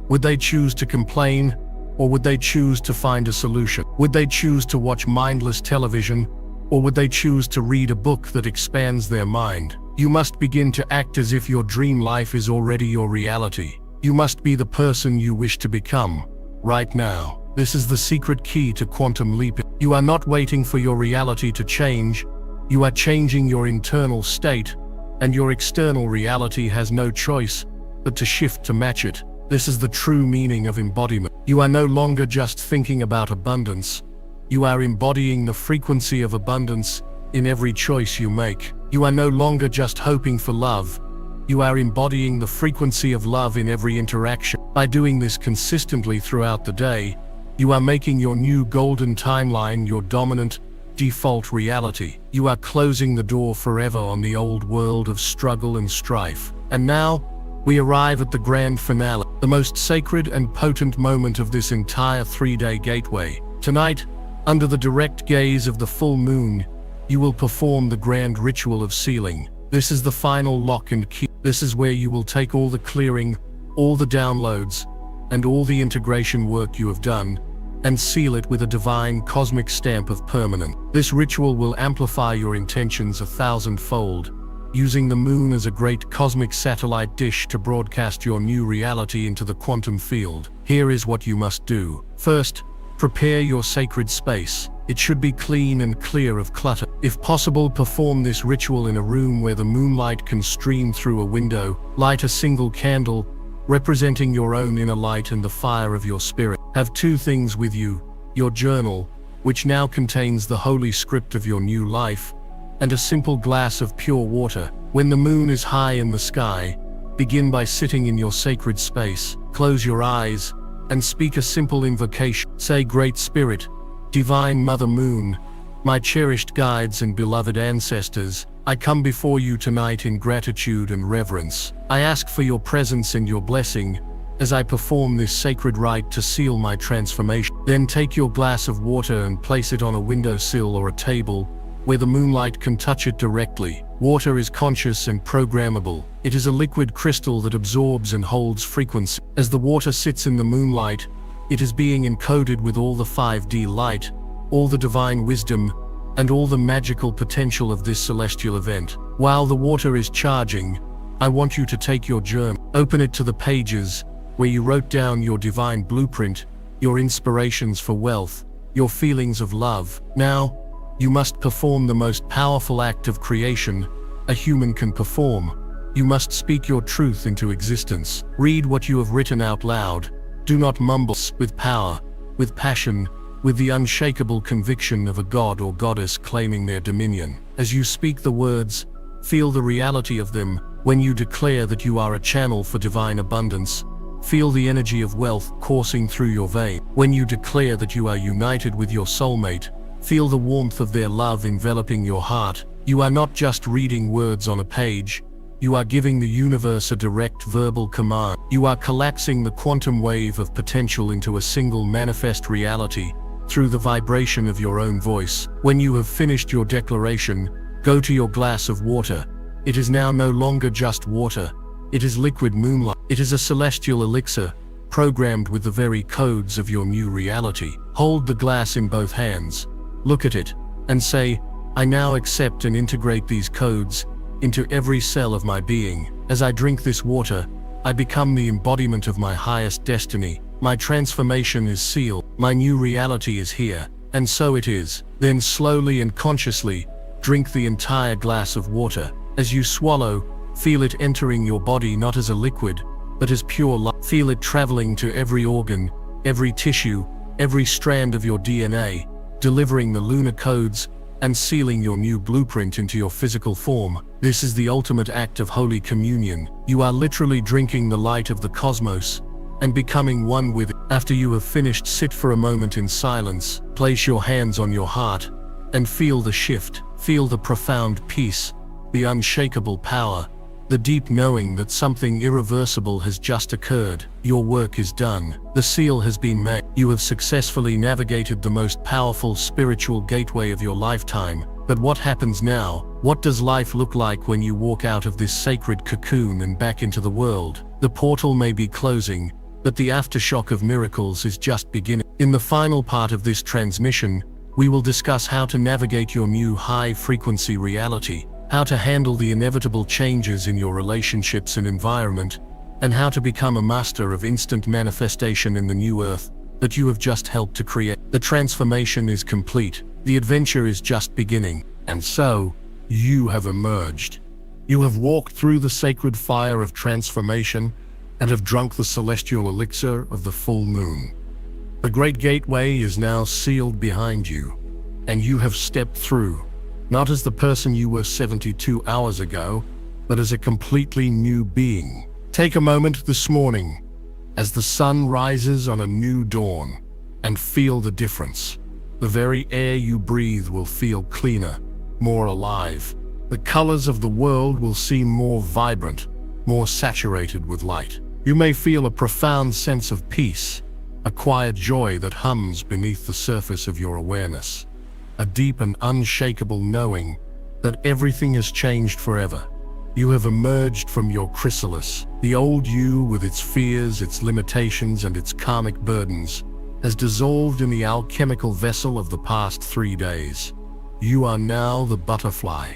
Would they choose to complain, or would they choose to find a solution? Would they choose to watch mindless television, or would they choose to read a book that expands their mind? You must begin to act as if your dream life is already your reality. You must be the person you wish to become, right now. This is the secret key to quantum leaping. You are not waiting for your reality to change. You are changing your internal state, and your external reality has no choice but to shift to match it. This is the true meaning of embodiment. You are no longer just thinking about abundance. You are embodying the frequency of abundance in every choice you make. You are no longer just hoping for love. You are embodying the frequency of love in every interaction. By doing this consistently throughout the day, you are making your new golden timeline your dominant, default reality. You are closing the door forever on the old world of struggle and strife. And now, we arrive at the grand finale, the most sacred and potent moment of this entire 3-day gateway. Tonight, under the direct gaze of the full moon, you will perform the grand ritual of sealing. This is the final lock and key. This is where you will take all the clearing, all the downloads, and all the integration work you have done, and seal it with a divine cosmic stamp of permanence. This ritual will amplify your intentions 1,000-fold, using the moon as a great cosmic satellite dish to broadcast your new reality into the quantum field. Here is what you must do. First, prepare your sacred space. It should be clean and clear of clutter. If possible, perform this ritual in a room where the moonlight can stream through a window. Light a single candle, representing your own inner light and the fire of your spirit. Have 2 things with you: your journal, which now contains the holy script of your new life, and a simple glass of pure water. When the moon is high in the sky, begin by sitting in your sacred space. Close your eyes and speak a simple invocation. Say, "Great Spirit, Divine Mother Moon, my cherished guides and beloved ancestors, I come before you tonight in gratitude and reverence. I ask for your presence and your blessing as I perform this sacred rite to seal my transformation." Then take your glass of water and place it on a windowsill or a table where the moonlight can touch it directly. Water is conscious and programmable. It is a liquid crystal that absorbs and holds frequency. As the water sits in the moonlight, it is being encoded with all the 5D light, all the divine wisdom, and all the magical potential of this celestial event. While the water is charging, I want you to take your journal. Open it to the pages where you wrote down your divine blueprint, your inspirations for wealth, your feelings of love. Now, you must perform the most powerful act of creation a human can perform. You must speak your truth into existence. Read what you have written out loud. Do not mumble. With power, with passion, with the unshakable conviction of a god or goddess claiming their dominion. As you speak the words, feel the reality of them. When you declare that you are a channel for divine abundance, feel the energy of wealth coursing through your veins. When you declare that you are united with your soulmate, feel the warmth of their love enveloping your heart. You are not just reading words on a page. You are giving the universe a direct verbal command. You are collapsing the quantum wave of potential into a single manifest reality through the vibration of your own voice. When you have finished your declaration, go to your glass of water. It is now no longer just water. It is liquid moonlight. It is a celestial elixir, programmed with the very codes of your new reality. Hold the glass in both hands. Look at it, and say, "I now accept and integrate these codes into every cell of my being. As I drink this water, I become the embodiment of my highest destiny. My transformation is sealed. My new reality is here. And so it is. Then slowly and consciously, drink the entire glass of water. As you swallow, feel it entering your body not as a liquid, but as pure life. Feel it traveling to every organ, every tissue, every strand of your DNA, delivering the lunar codes and sealing your new blueprint into your physical form. This is the ultimate act of Holy Communion. You are literally drinking the light of the cosmos and becoming one with it. After you have finished, sit for a moment in silence, place your hands on your heart, and feel the shift. Feel the profound peace, the unshakable power, the deep knowing that something irreversible has just occurred. Your work is done. The seal has been made. You have successfully navigated the most powerful spiritual gateway of your lifetime. But what happens now? What does life look like when you walk out of this sacred cocoon and back into the world? The portal may be closing, but the aftershock of miracles is just beginning. In the final part of this transmission, we will discuss how to navigate your new high-frequency reality, how to handle the inevitable changes in your relationships and environment, and how to become a master of instant manifestation in the new earth that you have just helped to create. The transformation is complete. The adventure is just beginning. And so, you have emerged. You have walked through the sacred fire of transformation and have drunk the celestial elixir of the full moon. The great gateway is now sealed behind you, and you have stepped through, not as the person you were 72 hours ago, but as a completely new being. Take a moment this morning, as the sun rises on a new dawn, and feel the difference. The very air you breathe will feel cleaner, more alive. The colors of the world will seem more vibrant, more saturated with light. You may feel a profound sense of peace, a quiet joy that hums beneath the surface of your awareness, a deep and unshakable knowing that everything has changed forever. You have emerged from your chrysalis. The old you, with its fears, its limitations, and its karmic burdens, has dissolved in the alchemical vessel of the past 3 days. You are now the butterfly.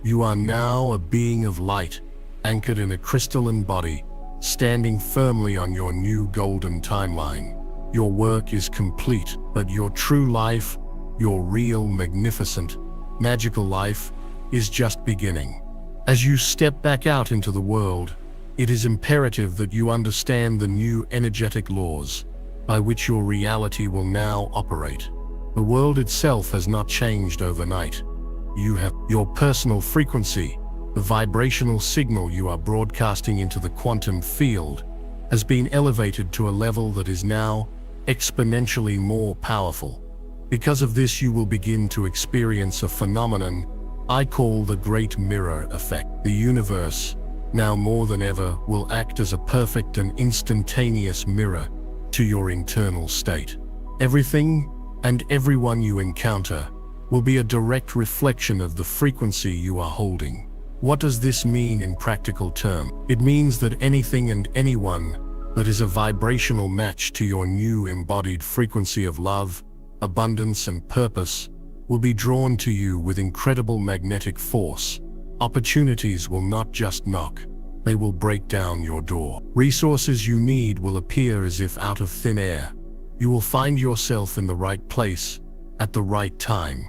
You are now a being of light, anchored in a crystalline body, standing firmly on your new golden timeline. Your work is complete, but your true life, your real, magnificent, magical life, is just beginning. As you step back out into the world, it is imperative that you understand the new energetic laws by which your reality will now operate. The world itself has not changed overnight. You have your personal frequency, the vibrational signal you are broadcasting into the quantum field, has been elevated to a level that is now exponentially more powerful. Because of this, you will begin to experience a phenomenon I call the Great Mirror Effect. The universe, now more than ever, will act as a perfect and instantaneous mirror to your internal state. Everything and everyone you encounter will be a direct reflection of the frequency you are holding. What does this mean in practical terms? It means that anything and anyone that is a vibrational match to your new embodied frequency of love, abundance, and purpose will be drawn to you with incredible magnetic force. Opportunities will not just knock, they will break down your door. Resources you need will appear as if out of thin air. You will find yourself in the right place, at the right time,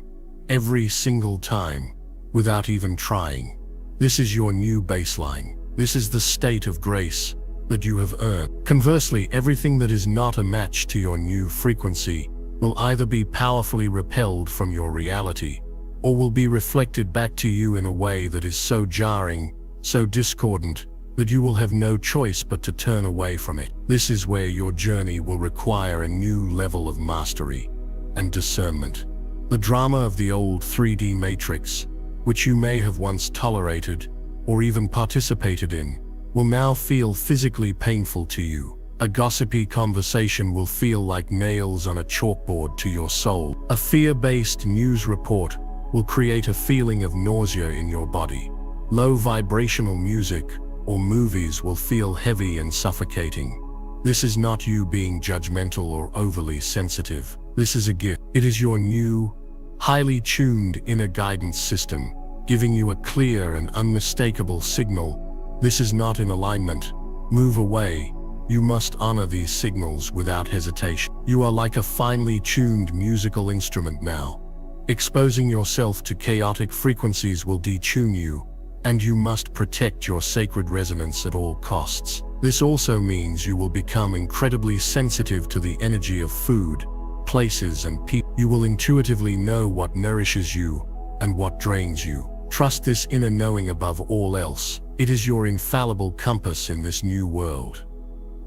every single time, without even trying. This is your new baseline. This is the state of grace that you have earned. Conversely, everything that is not a match to your new frequency will either be powerfully repelled from your reality, or will be reflected back to you in a way that is so jarring, so discordant, that you will have no choice but to turn away from it. This is where your journey will require a new level of mastery and discernment. The drama of the old 3D matrix, which you may have once tolerated or even participated in, will now feel physically painful to you. A gossipy conversation will feel like nails on a chalkboard to your soul. A fear-based news report will create a feeling of nausea in your body. Low vibrational music or movies will feel heavy and suffocating. This is not you being judgmental or overly sensitive. This is a gift. It is your new, highly tuned inner guidance system, giving you a clear and unmistakable signal. This is not in alignment. Move away. You must honor these signals without hesitation. You are like a finely tuned musical instrument now. Exposing yourself to chaotic frequencies will detune you, and you must protect your sacred resonance at all costs. This also means you will become incredibly sensitive to the energy of food, places, and people. You will intuitively know what nourishes you and what drains you. Trust this inner knowing above all else. It is your infallible compass in this new world.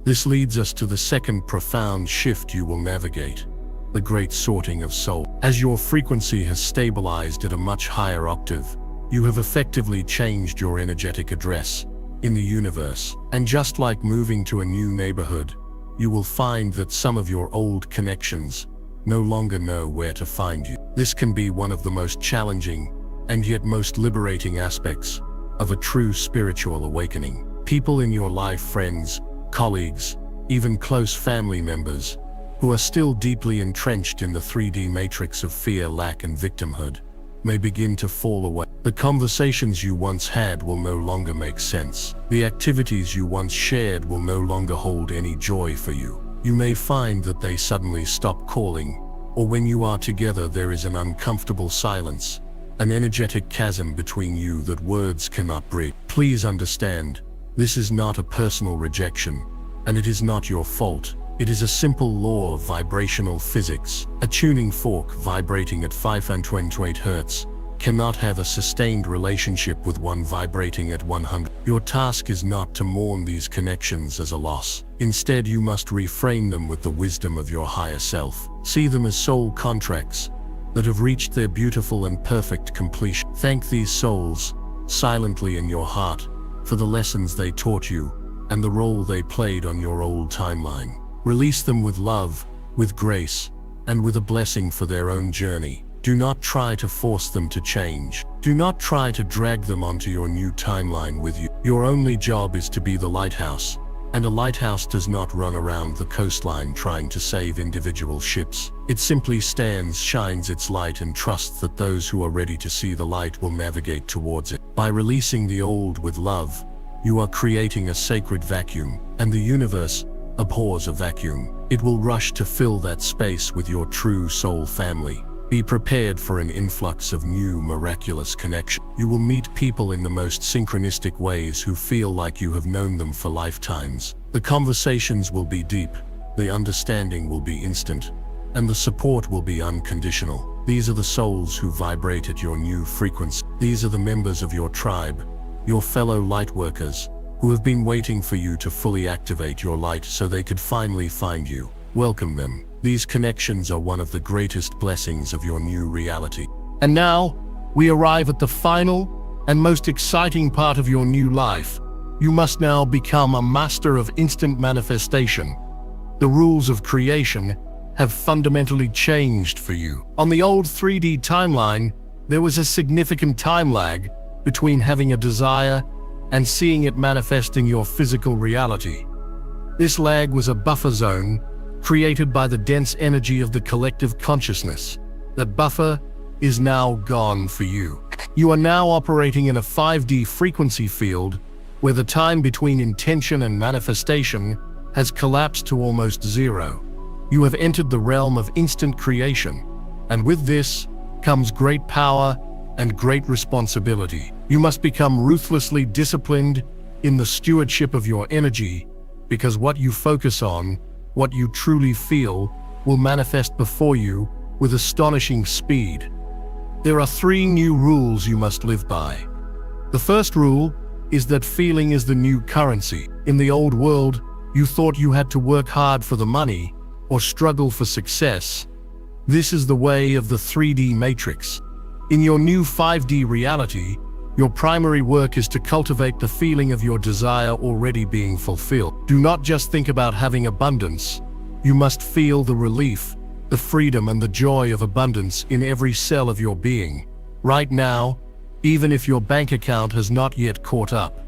This leads us to the second profound shift you will navigate, the great sorting of soul. As your frequency has stabilized at a much higher octave, you have effectively changed your energetic address in the universe. And just like moving to a new neighborhood, you will find that some of your old connections no longer know where to find you. This can be one of the most challenging and yet most liberating aspects of a true spiritual awakening. People in your life, friends, colleagues, even close family members, who are still deeply entrenched in the 3D matrix of fear, lack, and victimhood, may begin to fall away. The conversations you once had will no longer make sense. The activities you once shared will no longer hold any joy for you. You may find that they suddenly stop calling, or when you are together there is an uncomfortable silence, an energetic chasm between you that words cannot bridge. Please understand, this is not a personal rejection, and it is not your fault. It is a simple law of vibrational physics. A tuning fork vibrating at 528 Hz cannot have a sustained relationship with one vibrating at 100. Your task is not to mourn these connections as a loss. Instead, you must reframe them with the wisdom of your higher self. See them as soul contracts that have reached their beautiful and perfect completion. Thank these souls, silently in your heart, for the lessons they taught you and the role they played on your old timeline. Release them with love, with grace, and with a blessing for their own journey. Do not try to force them to change. Do not try to drag them onto your new timeline with you. Your only job is to be the lighthouse, and a lighthouse does not run around the coastline trying to save individual ships. It simply stands, shines its light, and trusts that those who are ready to see the light will navigate towards it. By releasing the old with love, you are creating a sacred vacuum, and the universe abhors a vacuum. It will rush to fill that space with your true soul family. Be prepared for an influx of new miraculous connection. You will meet people in the most synchronistic ways who feel like you have known them for lifetimes. The conversations will be deep, the understanding will be instant, and the support will be unconditional. These are the souls who vibrate at your new frequency. These are the members of your tribe, your fellow lightworkers, who have been waiting for you to fully activate your light so they could finally find you. Welcome them. These connections are one of the greatest blessings of your new reality. And now, we arrive at the final and most exciting part of your new life. You must now become a master of instant manifestation. The rules of creation have fundamentally changed for you. On the old 3D timeline, there was a significant time lag between having a desire and seeing it manifest in your physical reality. This lag was a buffer zone created by the dense energy of the collective consciousness. That buffer is now gone for you. You are now operating in a 5D frequency field where the time between intention and manifestation has collapsed to almost zero. You have entered the realm of instant creation, and with this comes great power and great responsibility. You must become ruthlessly disciplined in the stewardship of your energy, because what you focus on, what you truly feel, will manifest before you with astonishing speed. There are 3 new rules you must live by. The first rule is that feeling is the new currency. In the old world, you thought you had to work hard for the money or struggle for success. This is the way of the 3D matrix. In your new 5D reality, your primary work is to cultivate the feeling of your desire already being fulfilled. Do not just think about having abundance. You must feel the relief, the freedom, and the joy of abundance in every cell of your being. Right now, even if your bank account has not yet caught up,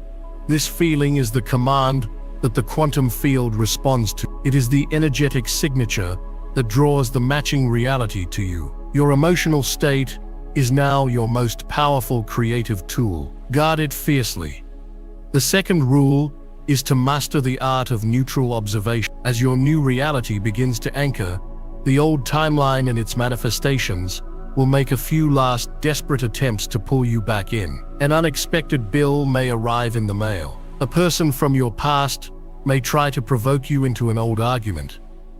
this feeling is the command that the quantum field responds to. It is the energetic signature that draws the matching reality to you. Your emotional state is now your most powerful creative tool. Guard it fiercely. The second rule is to master the art of neutral observation. As your new reality begins to anchor, the old timeline and its manifestations will make a few last desperate attempts to pull you back in. An unexpected bill may arrive in the mail. A person from your past may try to provoke you into an old argument.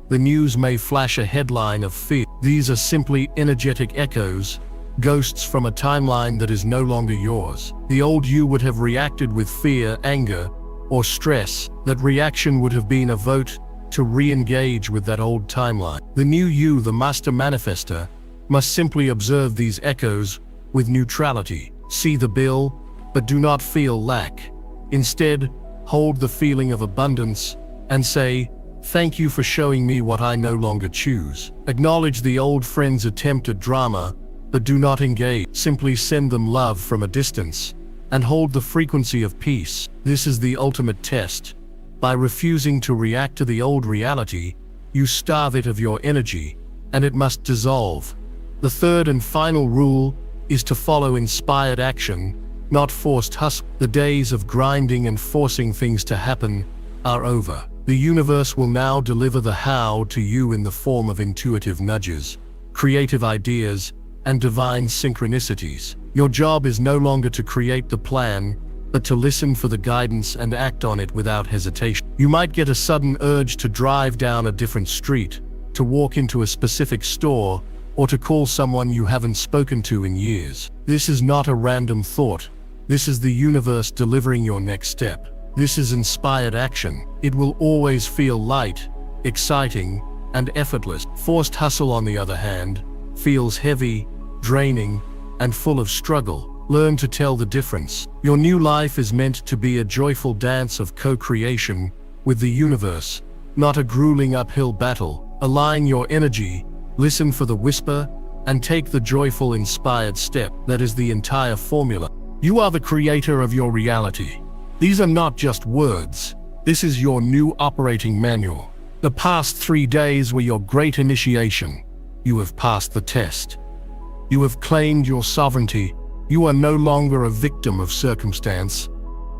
The news may flash a headline of fear. These are simply energetic echoes, ghosts from a timeline that is no longer yours. The old you would have reacted with fear, anger, or stress. That reaction would have been a vote to re-engage with that old timeline. The new you, the master manifester, must simply observe these echoes with neutrality. See the bill, but do not feel lack. Instead, hold the feeling of abundance and say, "Thank you for showing me what I no longer choose." Acknowledge the old friend's attempt at drama, but do not engage. Simply send them love from a distance and hold the frequency of peace. This is the ultimate test. By refusing to react to the old reality, you starve it of your energy, and it must dissolve. The third and final rule is to follow inspired action, not forced hustle. The days of grinding and forcing things to happen are over. The universe will now deliver the how to you in the form of intuitive nudges, creative ideas, and divine synchronicities. Your job is no longer to create the plan, but to listen for the guidance and act on it without hesitation. You might get a sudden urge to drive down a different street, to walk into a specific store, or to call someone you haven't spoken to in years. This is not a random thought. This is the universe delivering your next step. This is inspired action. It will always feel light, exciting, and effortless. Forced hustle, on the other hand, feels heavy, draining, and full of struggle. Learn to tell the difference. Your new life is meant to be a joyful dance of co-creation with the universe, not a grueling uphill battle. Align your energy, listen for the whisper, and take the joyful, inspired step. That is the entire formula. You are the creator of your reality. These are not just words. This is your new operating manual. The past 3 days were your great initiation. You have passed the test. You have claimed your sovereignty. You are no longer a victim of circumstance.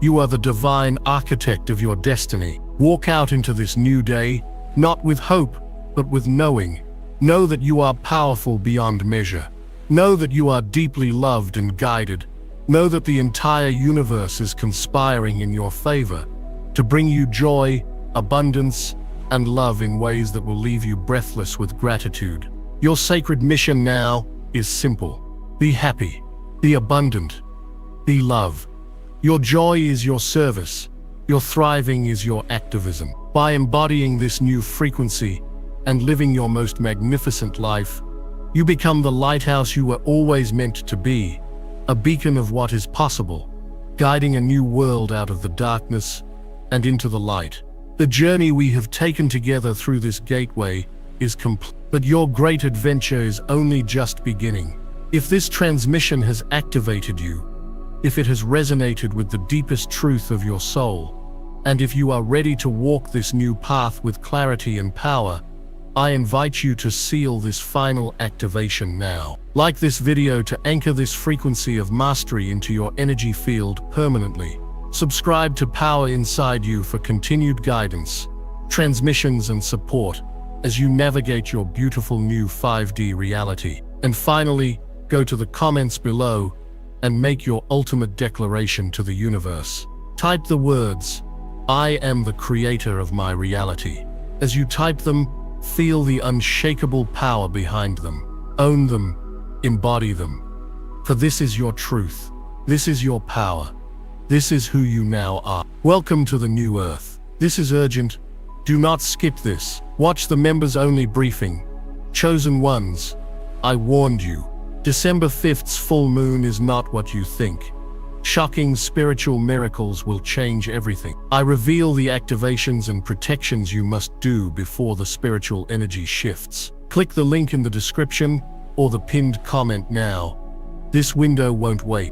You are the divine architect of your destiny. Walk out into this new day, not with hope, but with knowing. Know that you are powerful beyond measure. Know that you are deeply loved and guided. Know that the entire universe is conspiring in your favor to bring you joy, abundance, and love in ways that will leave you breathless with gratitude. Your sacred mission now is simple. Be happy. Be abundant. Be love. Your joy is your service. Your thriving is your activism. By embodying this new frequency and living your most magnificent life, you become the lighthouse you were always meant to be, a beacon of what is possible, guiding a new world out of the darkness and into the light. The journey we have taken together through this gateway is complete, but your great adventure is only just beginning. If this transmission has activated you, if it has resonated with the deepest truth of your soul, and if you are ready to walk this new path with clarity and power, I invite you to seal this final activation now. Like this video to anchor this frequency of mastery into your energy field permanently. Subscribe to Power Inside You for continued guidance, transmissions, and support as you navigate your beautiful new 5D reality. And finally, go to the comments below and make your ultimate declaration to the universe. Type the words, "I am the creator of my reality." As you type them, feel the unshakable power behind them. Own them, embody them. For this is your truth. This is your power. This is who you now are. Welcome to the new earth. This is urgent. Do not skip this. Watch the members-only briefing. Chosen ones, I warned you. December 5th's full moon is not what you think. Shocking spiritual miracles will change everything. I reveal the activations and protections you must do before the spiritual energy shifts. Click the link in the description or the pinned comment now. This window won't wait.